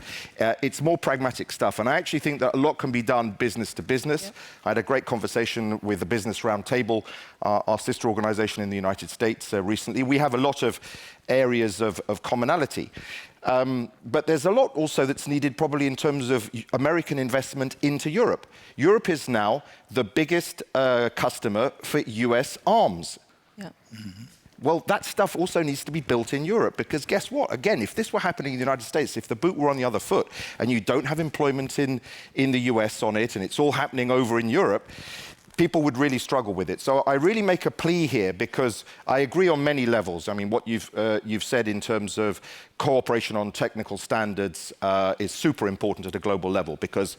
It's more pragmatic stuff, and I actually think that a lot can be done business to business. Yep. I had a great conversation with the Business Roundtable, our sister organization in the United States recently. We have a lot of areas of commonality. But there's a lot also that's needed probably in terms of American investment into Europe. Europe is now the biggest customer for US arms. Yeah. Well, that stuff also needs to be built in Europe because guess what? Again, if this were happening in the United States, if the boot were on the other foot and you don't have employment in the US on it and it's all happening over in Europe, people would really struggle with it. So I really make a plea here because I agree on many levels. I mean, what you've said in terms of cooperation on technical standards is super important at a global level because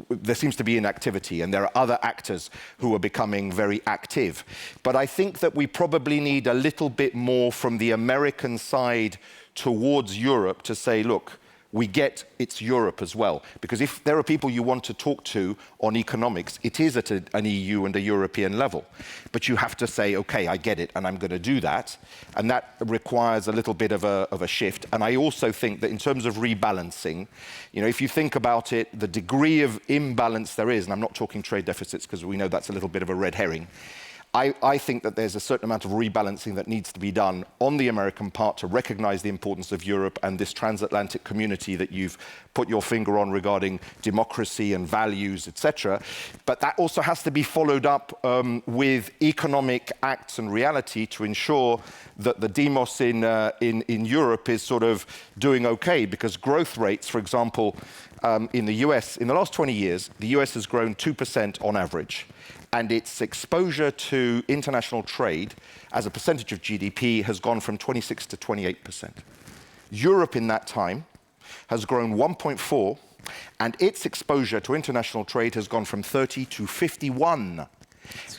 there seems to be inactivity and there are other actors who are becoming very active. But I think that we probably need a little bit more from the American side towards Europe to say, look, we get it's Europe as well. Because if there are people you want to talk to on economics, it is at an EU and a European level. But you have to say, okay, I get it, and I'm going to do that. And that requires a little bit of a shift. And I also think that in terms of rebalancing, you know, if you think about it, the degree of imbalance there is, and I'm not talking trade deficits because we know that's a little bit of a red herring, I think that there's a certain amount of rebalancing that needs to be done on the American part to recognize the importance of Europe and this transatlantic community that you've put your finger on regarding democracy and values, etc. But that also has to be followed up with economic acts and reality to ensure that the demos in Europe is sort of doing okay, because growth rates, for example, in the US, in the last 20 years, the US has grown 2% on average. And its exposure to international trade as a percentage of GDP has gone from 26 to 28%. Europe in that time has grown 1.4, and its exposure to international trade has gone from 30 to 51.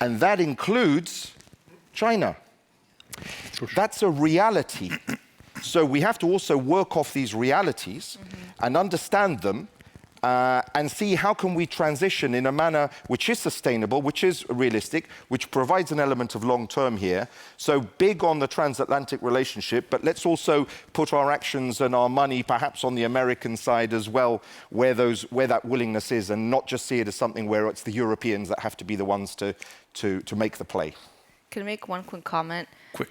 And that includes China. That's a reality. So we have to also work off these realities and understand them and see how can we transition in a manner which is sustainable, which is realistic, which provides an element of long-term here. So big on the transatlantic relationship, but let's also put our actions and our money perhaps on the American side as well, where that willingness is, and not just see it as something where it's the Europeans that have to be the ones to make the play. Can I make one quick comment? Quick.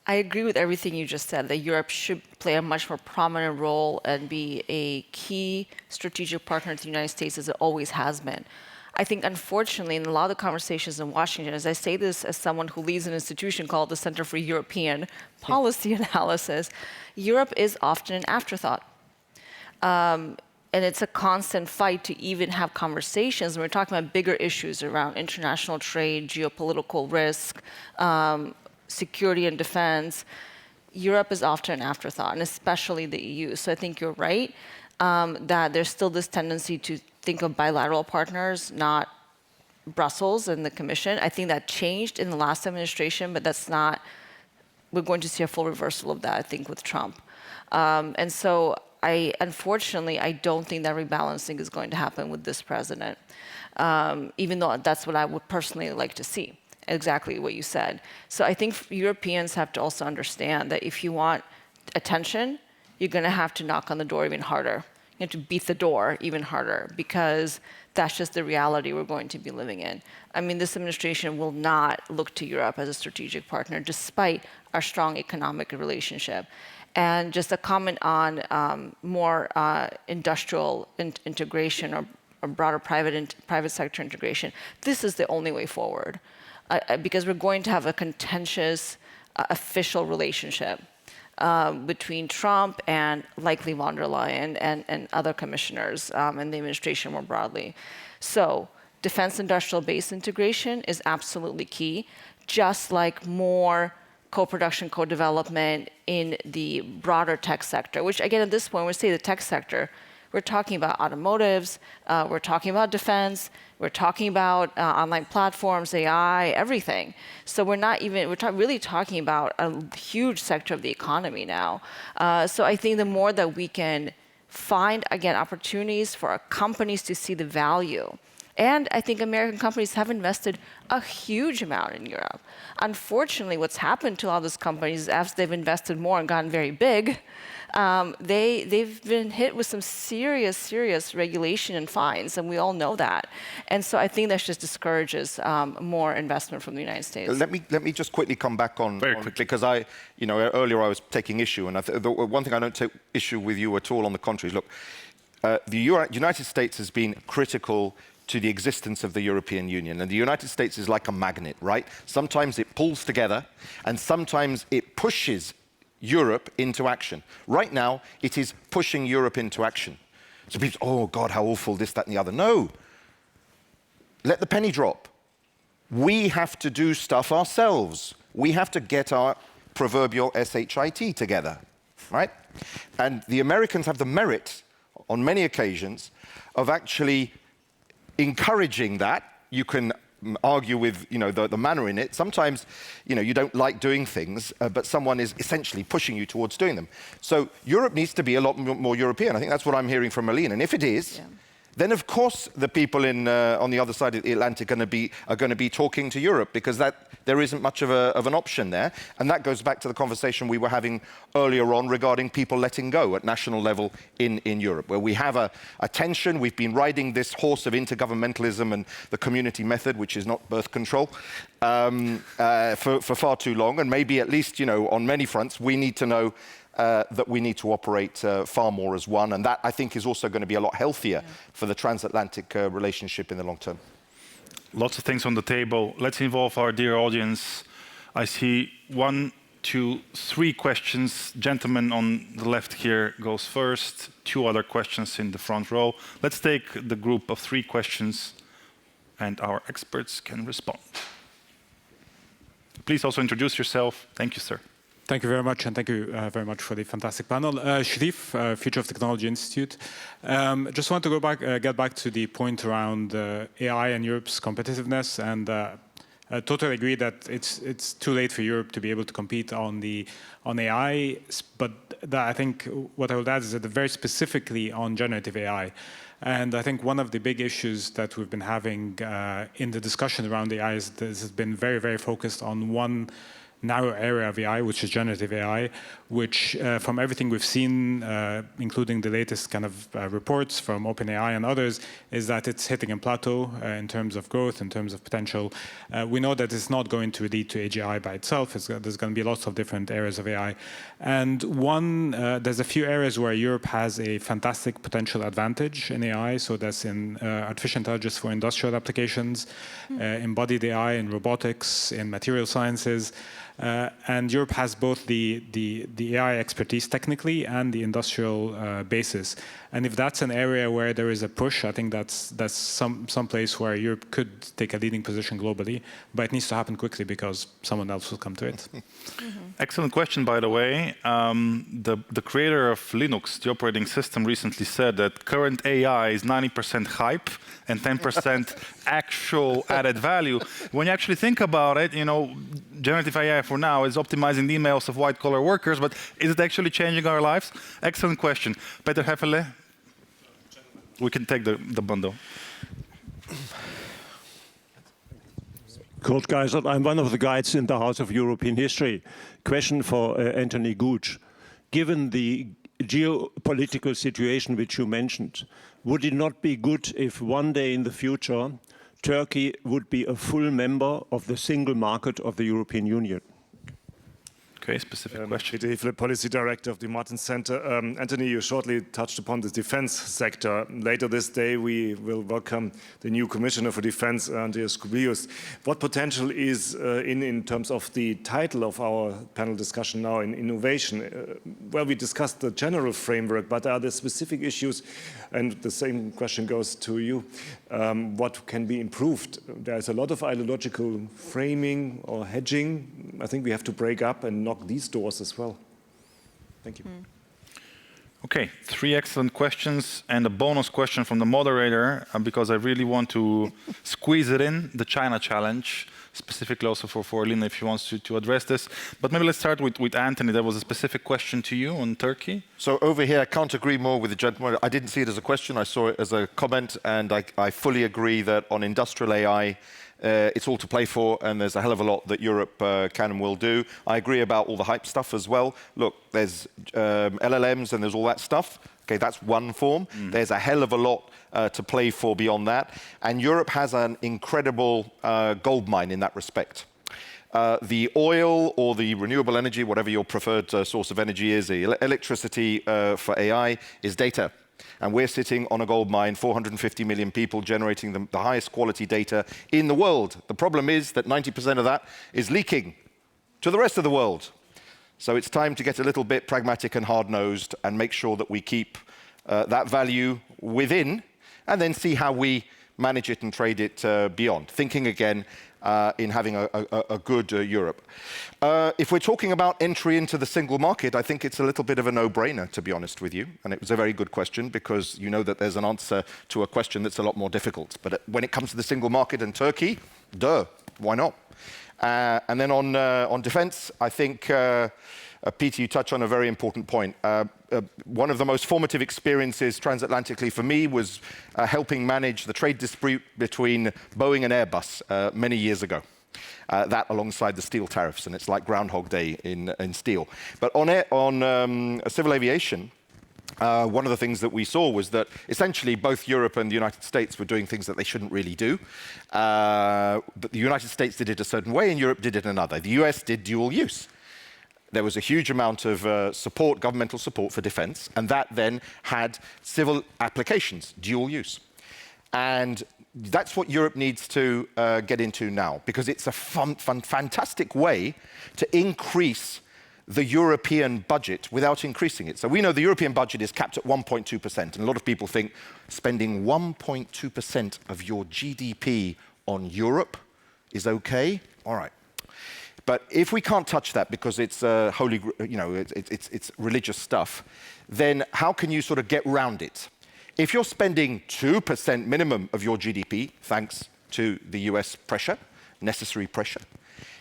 I agree with everything you just said, that Europe should play a much more prominent role and be a key strategic partner to the United States, as it always has been. I think, unfortunately, in a lot of the conversations in Washington, as I say this as someone who leads an institution called the Center for European Policy Analysis, Europe is often an afterthought. And it's a constant fight to even have conversations. And we're talking about bigger issues around international trade, geopolitical risk, security and defense. Europe is often an afterthought, and especially the EU. So I think you're right that there's still this tendency to think of bilateral partners, not Brussels and the Commission. I think that changed in the last administration, but that's not, we're going to see a full reversal of that, I think, with Trump. And so unfortunately, I don't think that rebalancing is going to happen with this president, even though that's what I would personally like to see, exactly what you said. So I think Europeans have to also understand that if you want attention, you're going to have to knock on the door even harder. You have to beat the door even harder, because that's just the reality we're going to be living in. I mean, this administration will not look to Europe as a strategic partner, despite our strong economic relationship. And just a comment on more industrial integration or broader private sector integration. This is the only way forward, because we're going to have a contentious official relationship between Trump and likely von der Leyen and other commissioners and the administration more broadly. So defense industrial base integration is absolutely key, just like more co-production, co-development in the broader tech sector, which again, at this point, when we say the tech sector, we're talking about automotives, we're talking about defense, we're talking about online platforms, AI, everything. So we're really talking about a huge sector of the economy now. So I think the more that we can find, again, opportunities for our companies to see the value. And I think American companies have invested a huge amount in Europe. Unfortunately, what's happened to all those companies, as they've invested more and gotten very big, they've been hit with some serious regulation and fines, and we all know that. And so I think that just discourages more investment from the United States. Let me just quickly come back on because earlier I was taking issue, and the one thing I don't take issue with you at all, on the contrary, is look, the United States has been critical to the existence of the European Union. And the United States is like a magnet, right? Sometimes it pulls together, and sometimes it pushes Europe into action. Right now, it is pushing Europe into action. So people say, oh God, how awful, this, that, and the other. No. Let the penny drop. We have to do stuff ourselves. We have to get our proverbial SHIT together, right? And the Americans have the merit, on many occasions, of actually encouraging that. You can argue with the manner in it. Sometimes you don't like doing things, but someone is essentially pushing you towards doing them. So Europe needs to be a lot more European. I think that's what I'm hearing from Alina. And if it is, then of course the people on the other side of the Atlantic are going to be talking to Europe, because there isn't much of an option there. And that goes back to the conversation we were having earlier on regarding people letting go at national level in Europe, where we have a tension. We've been riding this horse of intergovernmentalism and the community method, which is not birth control, for far too long. And maybe at least, on many fronts, we need to know that we need to operate far more as one. And that, I think, is also going to be a lot healthier for the transatlantic relationship in the long term. Lots of things on the table. Let's involve our dear audience. I see 1, 2, 3 questions. Gentleman on the left here goes first. 2 other questions in the front row. Let's take the group of 3 questions, and our experts can respond. Please also introduce yourself. Thank you, sir. Thank you very much, and thank you very much for the fantastic panel. Sharif, Future of Technology Institute. Just want to get back to the point around AI and Europe's competitiveness, and I totally agree that it's too late for Europe to be able to compete on AI. But I think what I would add is that very specifically on generative AI. And I think one of the big issues that we've been having in the discussion around AI is this has been very focused on one narrow area of AI, which is generative AI, which from everything we've seen, including the latest kind of reports from OpenAI and others, is that it's hitting a plateau in terms of growth, in terms of potential. We know that it's not going to lead to AGI by itself. There's going to be lots of different areas of AI. And there's a few areas where Europe has a fantastic potential advantage in AI. So that's in artificial intelligence for industrial applications, embodied AI in robotics, in material sciences. And Europe has both the AI expertise technically and the industrial basis. And if that's an area where there is a push, I think that's some place where Europe could take a leading position globally, but it needs to happen quickly because someone else will come to it. Excellent question, by the way. The creator of Linux, the operating system, recently said that current AI is 90% hype and 10% actual added value. When you actually think about it, generative AI for now is optimizing the emails of white-collar workers, but is it actually changing our lives? Excellent question. Peter Heffele, we can take the bundle. Kurt Geisert, I'm one of the guides in the House of European History. Question for Anthony Gooch. Given the geopolitical situation which you mentioned, would it not be good if one day in the future Turkey would be a full member of the single market of the European Union? Okay, specific question. Peter Heffele, Policy Director of the Martin Center. Anthony, you shortly touched upon the defense sector. Later this day, we will welcome the new Commissioner for Defense, Andreas Schwab. What potential is in terms of the title of our panel discussion now in innovation? Well, we discussed the general framework, but are there specific issues? And the same question goes to you. What can be improved? There's a lot of ideological framing or hedging. I think we have to break up and knock these doors as well. Thank you. Okay, 3 excellent questions and a bonus question from the moderator, because I really want to squeeze it in, the China challenge, specifically also for Alina if she wants to address this. But maybe let's start with Anthony. There was a specific question to you on Turkey. So over here, I can't agree more with the gentleman. I didn't see it as a question, I saw it as a comment, and I fully agree that on industrial AI, it's all to play for, and there's a hell of a lot that Europe can and will do. I agree about all the hype stuff as well. Look, there's LLMs and there's all that stuff. Okay, that's one form. There's a hell of a lot to play for beyond that. And Europe has an incredible gold mine in that respect. The oil or the renewable energy, whatever your preferred source of energy is, the electricity for AI is data. And we're sitting on a gold mine, 450 million people generating the highest quality data in the world. The problem is that 90% of that is leaking to the rest of the world. So it's time to get a little bit pragmatic and hard-nosed and make sure that we keep that value within and then see how we manage it and trade it beyond. Thinking again in having a good Europe. If we're talking about entry into the single market, I think it's a little bit of a no-brainer, to be honest with you. And it was a very good question because you know that there's an answer to a question that's a lot more difficult. But when it comes to the single market and Turkey, why not? And then on defense, I think, Peter, you touch on a very important point. One of the most formative experiences transatlantically for me was helping manage the trade dispute between Boeing and Airbus many years ago. That alongside the steel tariffs, and it's like Groundhog Day in steel. But on civil aviation, one of the things that we saw was that essentially both Europe and the United States were doing things that they shouldn't really do. But the United States did it a certain way and Europe did it another. The US did dual use. There was a huge amount of support, governmental support for defense, and that then had civil applications, dual use. And that's what Europe needs to get into now, because it's a fantastic way to increase the European budget without increasing it. So we know the European budget is capped at 1.2%, and a lot of people think spending 1.2% of your GDP on Europe is okay. All right. But if we can't touch that because it's holy, it's religious stuff, then how can you sort of get around it? If you're spending 2% minimum of your GDP, thanks to the US pressure, necessary pressure,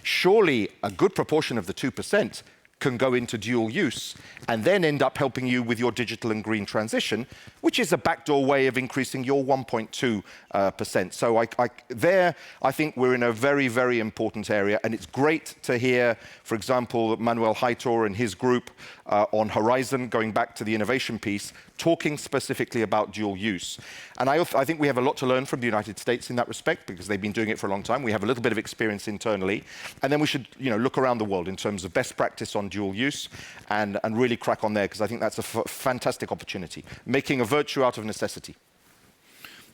surely a good proportion of the 2% can go into dual use and then end up helping you with your digital and green transition, which is a backdoor way of increasing your 1.2%. So I think we're in a very, very important area, and it's great to hear, for example, Manuel Heitor and his group on Horizon, going back to the innovation piece, talking specifically about dual use. And I think we have a lot to learn from the United States in that respect, because they've been doing it for a long time. We have a little bit of experience internally. And then we should look around the world in terms of best practice on dual use and really crack on there, because I think that's a fantastic opportunity, making a virtue out of necessity.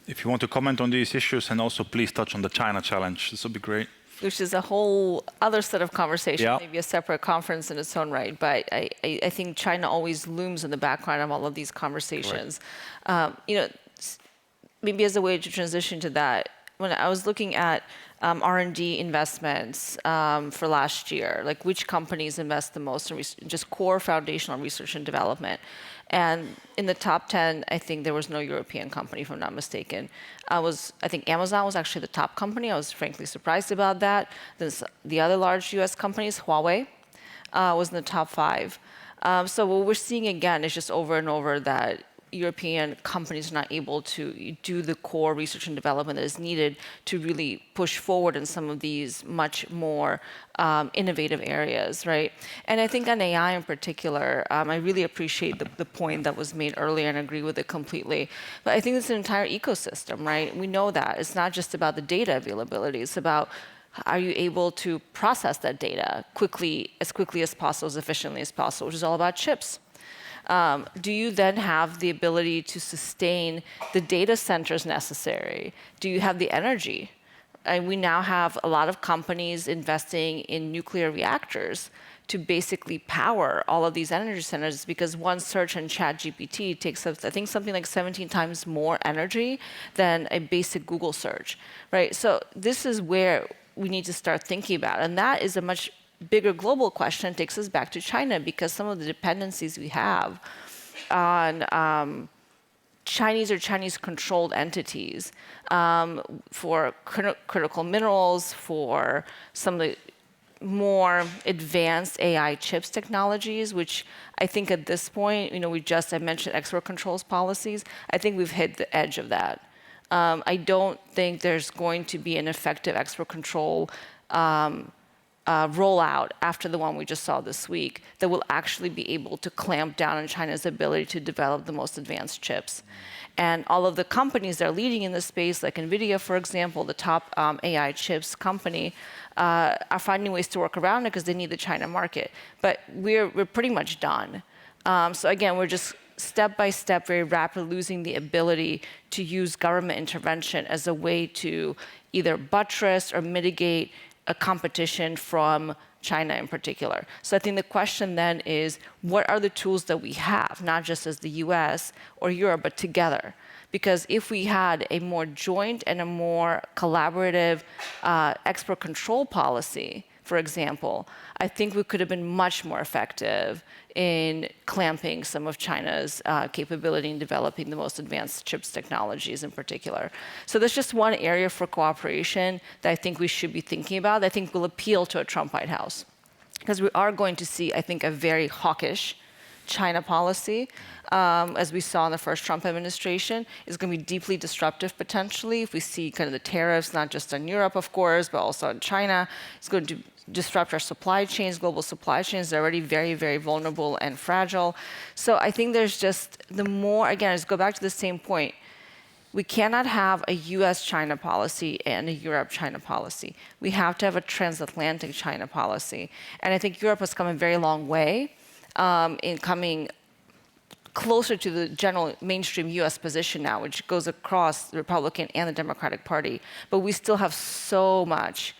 If you want to comment on these issues, and also please touch on the China challenge, this would be great. which is a whole other set of conversation, Yeah. maybe a separate conference in its own right. But I think China always looms in the background of all of these conversations. Maybe as a way to transition to that, when I was looking at R&D investments for last year, like which companies invest the most in just core foundational research and development. And in the top 10, I think there was no European company, if I'm not mistaken. I think Amazon was actually the top company. I was frankly surprised about that. The other large US companies, Huawei, was in the top 5. So what we're seeing again is just over and over that European companies are not able to do the core research and development that is needed to really push forward in some of these much more innovative areas, right? And I think on AI in particular, I really appreciate the point that was made earlier and agree with it completely. But I think it's an entire ecosystem, right? We know that. It's not just about the data availability. It's about are you able to process that data as quickly as possible, as efficiently as possible, which is all about chips. Do you then have the ability to sustain the data centers necessary? Do you have the energy? And we now have a lot of companies investing in nuclear reactors to basically power all of these energy centers because one search on ChatGPT takes up, I think, something like 17 times more energy than a basic Google search, right? So this is where we need to start thinking about, and that is a much bigger global question. Takes us back to China because some of the dependencies we have on Chinese or Chinese-controlled entities for critical minerals, for some of the more advanced AI chips technologies, which I think at this point, I mentioned export controls policies. I think we've hit the edge of that. I don't think there's going to be an effective export control rollout after the one we just saw this week that will actually be able to clamp down on China's ability to develop the most advanced chips. And all of the companies that are leading in this space, like NVIDIA, for example, the top AI chips company, are finding ways to work around it because they need the China market. But we're pretty much done. So again, we're just step by step, very rapidly losing the ability to use government intervention as a way to either buttress or mitigate a competition from China in particular. So I think the question then is, what are the tools that we have, not just as the US or Europe, but together? Because if we had a more joint and a more collaborative export control policy, for example, I think we could have been much more effective in clamping some of China's capability in developing the most advanced chips technologies in particular. So that's just one area for cooperation that I think we should be thinking about, that I think will appeal to a Trump White House. Because we are going to see, I think, a very hawkish China policy, as we saw in the first Trump administration, is going to be deeply disruptive potentially. If we see kind of the tariffs, not just on Europe, of course, but also on China, it's going to disrupt our supply chains, global supply chains. They're already very, very vulnerable and fragile. So I think there's just the more, again, let's go back to the same point. We cannot have a US-China policy and a Europe-China policy. We have to have a transatlantic China policy. And I think Europe has come a very long way in coming closer to the general mainstream US position now, which goes across the Republican and the Democratic Party. But we still have so much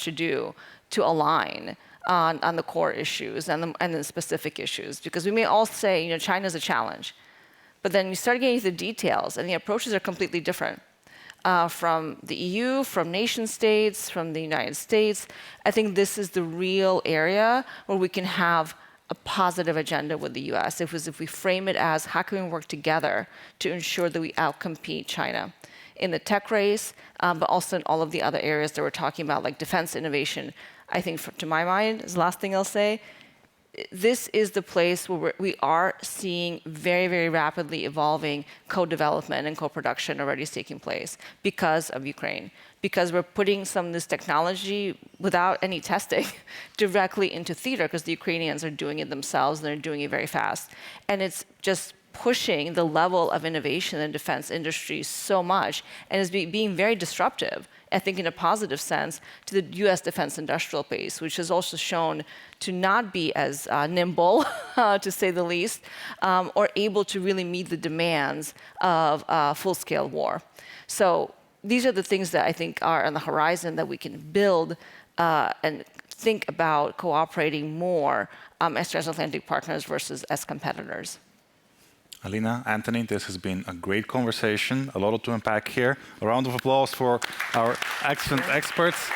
to do to align on the core issues and the specific issues. Because we may all say, China's a challenge. But then you start getting into the details, and the approaches are completely different. From the EU, from nation states, from the United States. I think this is the real area where we can have a positive agenda with the US. If we frame it as how can we work together to ensure that we outcompete China in the tech race, but also in all of the other areas that we're talking about, like defense innovation. I think, to my mind, is the last thing I'll say, this is the place where we are seeing very, very rapidly evolving co-development and co-production already taking place because of Ukraine. Because we're putting some of this technology without any testing directly into theater because the Ukrainians are doing it themselves and they're doing it very fast. And it's just pushing the level of innovation in the defense industry so much and is being very disruptive, I think in a positive sense, to the US defense industrial base, which has also shown to not be as nimble, to say the least, or able to really meet the demands of full-scale war. So these are the things that I think are on the horizon that we can build and think about cooperating more as transatlantic partners versus as competitors. Alina, Anthony, this has been a great conversation, a lot to unpack here. A round of applause for our excellent experts.